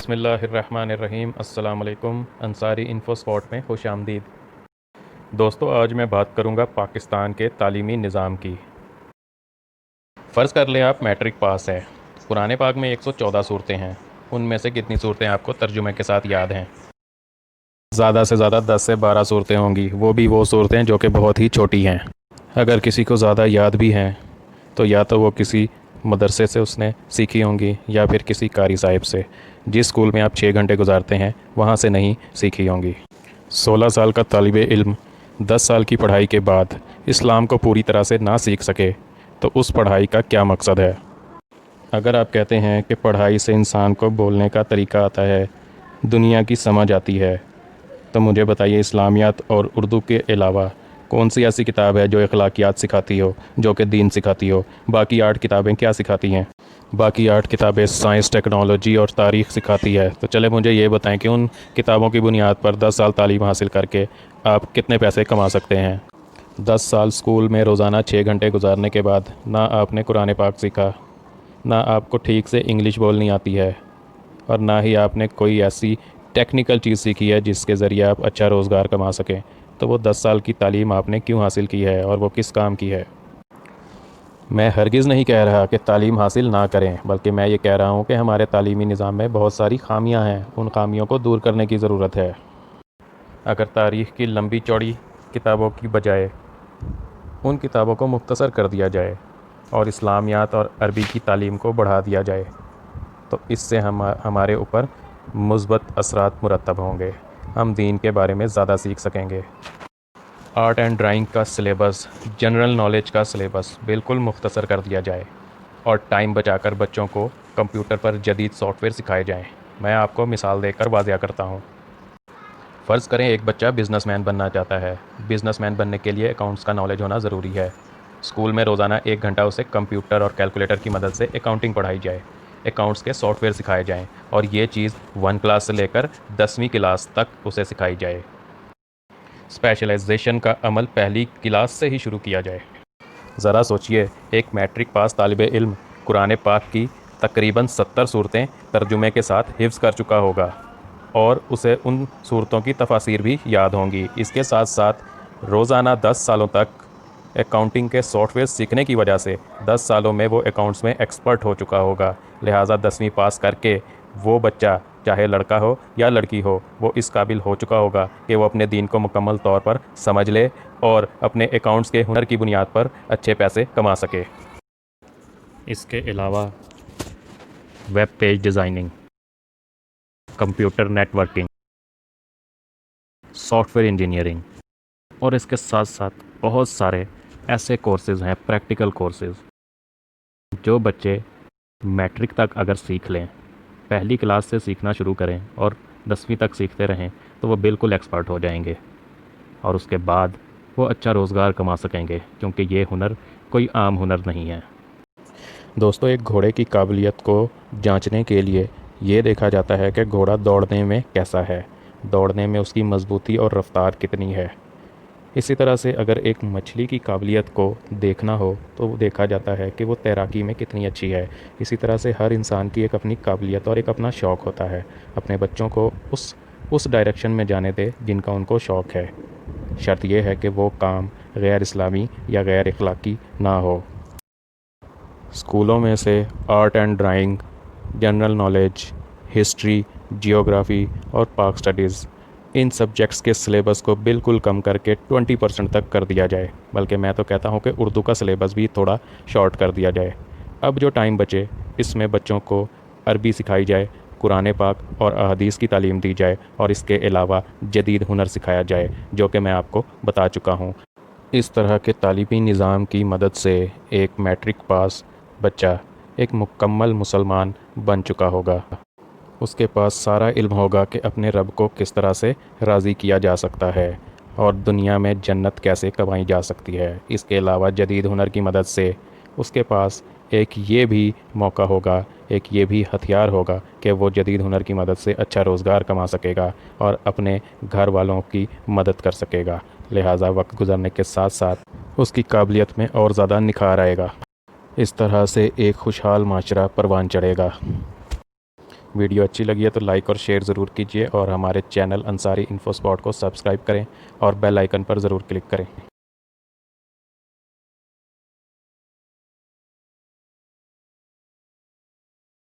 بسم اللہ الرحمن الرحیم۔ السلام علیکم، انصاری انفو اسپاٹ میں خوش آمدید۔ دوستو، آج میں بات کروں گا پاکستان کے تعلیمی نظام کی۔ فرض کر لیں آپ میٹرک پاس ہے۔ قرآن پاک میں 114 صورتیں ہیں، ان میں سے کتنی صورتیں آپ کو ترجمے کے ساتھ یاد ہیں؟ زیادہ سے زیادہ 10 سے 12 صورتیں ہوں گی، وہ بھی وہ صورتیں جو کہ بہت ہی چھوٹی ہیں۔ اگر کسی کو زیادہ یاد بھی ہیں تو یا تو وہ کسی مدرسے سے اس نے سیکھی ہوں گی یا پھر کسی قاری صاحب سے، جس اسکول میں آپ 6 گھنٹے گزارتے ہیں وہاں سے نہیں سیکھی ہوں گی۔ 16 سال کا طالب علم 10 سال کی پڑھائی کے بعد اسلام کو پوری طرح سے نہ سیکھ سکے تو اس پڑھائی کا کیا مقصد ہے؟ اگر آپ کہتے ہیں کہ پڑھائی سے انسان کو بولنے کا طریقہ آتا ہے، دنیا کی سمجھ آتی ہے، تو مجھے بتائیے اسلامیات اور اردو کے علاوہ کون سی ایسی کتاب ہے جو اخلاقیات سکھاتی ہو، جو کہ دین سکھاتی ہو؟ باقی 8 کتابیں کیا سکھاتی ہیں؟ باقی 8 کتابیں سائنس، ٹیکنالوجی اور تاریخ سکھاتی ہے۔ تو چلے مجھے یہ بتائیں کہ ان کتابوں کی بنیاد پر 10 سال تعلیم حاصل کر کے آپ کتنے پیسے کما سکتے ہیں؟ 10 سال اسکول میں روزانہ 6 گھنٹے گزارنے کے بعد نہ آپ نے قرآن پاک سیکھا، نہ آپ کو ٹھیک سے انگلش بولنی آتی ہے، اور نہ ہی آپ نے کوئی ایسی ٹیکنیکل چیز سیکھی ہے جس کے ذریعے آپ اچھا روزگار کما سکیں، تو وہ 10 سال کی تعلیم آپ نے کیوں حاصل کی ہے اور وہ کس کام کی ہے؟ میں ہرگز نہیں کہہ رہا کہ تعلیم حاصل نہ کریں، بلکہ میں یہ کہہ رہا ہوں کہ ہمارے تعلیمی نظام میں بہت ساری خامیاں ہیں، ان خامیوں کو دور کرنے کی ضرورت ہے۔ اگر تاریخ کی لمبی چوڑی کتابوں کی بجائے ان کتابوں کو مختصر کر دیا جائے اور اسلامیات اور عربی کی تعلیم کو بڑھا دیا جائے تو اس سے ہمارے اوپر مثبت اثرات مرتب ہوں گے، ہم دین کے بارے میں زیادہ سیکھ سکیں گے۔ آرٹ اینڈ ڈرائنگ کا سلیبس، جنرل نالج کا سلیبس بالکل مختصر کر دیا جائے اور ٹائم بچا کر بچوں کو کمپیوٹر پر جدید سافٹ ویئر سکھائے جائیں۔ میں آپ کو مثال دے کر واضح کرتا ہوں۔ فرض کریں ایک بچہ بزنس مین بننا چاہتا ہے۔ بزنس مین بننے کے لیے اکاؤنٹس کا نالج ہونا ضروری ہے۔ اسکول میں روزانہ 1 گھنٹہ اسے کمپیوٹر اور کیلکولیٹر کی مدد سے اکاؤنٹنگ پڑھائی جائے، اکاؤنٹس کے سافٹ ویئر سکھائے جائیں، اور یہ چیز 1 کلاس سے لے کر 10ویں کلاس تک اسے سکھائی جائے۔ اسپیشلائزیشن کا عمل پہلی کلاس سے ہی شروع کیا جائے۔ ذرا سوچئے، ایک میٹرک پاس طالب علم قرآن پاک کی تقریباً 70 صورتیں ترجمے کے ساتھ حفظ کر چکا ہوگا، اور اسے ان صورتوں کی تفاسیر بھی یاد ہوں گی۔ اس کے ساتھ ساتھ روزانہ 10 سالوں تک اکاؤنٹنگ کے سافٹ ویئر سیکھنے کی وجہ سے 10 سالوں میں وہ اکاؤنٹس میں ایکسپرٹ ہو چکا ہوگا۔ لہٰذا 10ویں پاس کر کے وہ بچہ، چاہے لڑکا ہو یا لڑکی ہو، وہ اس قابل ہو چکا ہوگا کہ وہ اپنے دین کو مکمل طور پر سمجھ لے اور اپنے اکاؤنٹس کے ہنر کی بنیاد پر اچھے پیسے کما سکے۔ اس کے علاوہ web page designing, computer networking, software engineering, اور اس کے ساتھ ساتھ بہت سارے ایسے کورسز ہیں، پریکٹیکل کورسز، جو بچے میٹرک تک اگر سیکھ لیں، پہلی کلاس سے سیکھنا شروع کریں اور 10ویں تک سیکھتے رہیں، تو وہ بالکل ایکسپرٹ ہو جائیں گے، اور اس کے بعد وہ اچھا روزگار کما سکیں گے، کیونکہ یہ ہنر کوئی عام ہنر نہیں ہے۔ دوستو، ایک گھوڑے کی قابلیت کو جانچنے کے لیے یہ دیکھا جاتا ہے کہ گھوڑا دوڑنے میں کیسا ہے، دوڑنے میں اس کی مضبوطی اور رفتار کتنی ہے۔ اسی طرح سے اگر ایک مچھلی کی قابلیت کو دیکھنا ہو تو وہ دیکھا جاتا ہے کہ وہ تیراکی میں کتنی اچھی ہے۔ اسی طرح سے ہر انسان کی ایک اپنی قابلیت اور ایک اپنا شوق ہوتا ہے۔ اپنے بچوں کو اس ڈائریکشن میں جانے دے جن کا ان کو شوق ہے، شرط یہ ہے کہ وہ کام غیر اسلامی یا غیر اخلاقی نہ ہو۔ اسکولوں میں سے art and drawing, general knowledge, history, geography اور پاک سٹڈیز، ان سبجیکٹس کے سلیبس کو بالکل کم کر کے 20% تک کر دیا جائے، بلکہ میں تو کہتا ہوں کہ اردو کا سلیبس بھی تھوڑا شارٹ کر دیا جائے۔ اب جو ٹائم بچے، اس میں بچوں کو عربی سکھائی جائے، قرآن پاک اور احادیث کی تعلیم دی جائے، اور اس کے علاوہ جدید ہنر سکھایا جائے، جو کہ میں آپ کو بتا چکا ہوں۔ اس طرح کے تعلیمی نظام کی مدد سے ایک میٹرک پاس بچہ ایک مکمل مسلمان بن چکا ہوگا۔ اس کے پاس سارا علم ہوگا کہ اپنے رب کو کس طرح سے راضی کیا جا سکتا ہے اور دنیا میں جنت کیسے کمائی جا سکتی ہے۔ اس کے علاوہ جدید ہنر کی مدد سے اس کے پاس ایک یہ بھی موقع ہوگا، ایک یہ بھی ہتھیار ہوگا کہ وہ جدید ہنر کی مدد سے اچھا روزگار کما سکے گا اور اپنے گھر والوں کی مدد کر سکے گا۔ لہٰذا وقت گزرنے کے ساتھ ساتھ اس کی قابلیت میں اور زیادہ نکھار آئے گا۔ اس طرح سے ایک خوشحال معاشرہ پروان چڑھے گا۔ ویڈیو اچھی لگی ہے تو لائک اور شیئر ضرور کیجیے اور ہمارے چینل انصاری انفو اسپاٹ کو سبسکرائب کریں اور بیل آئیکن پر ضرور کلک کریں۔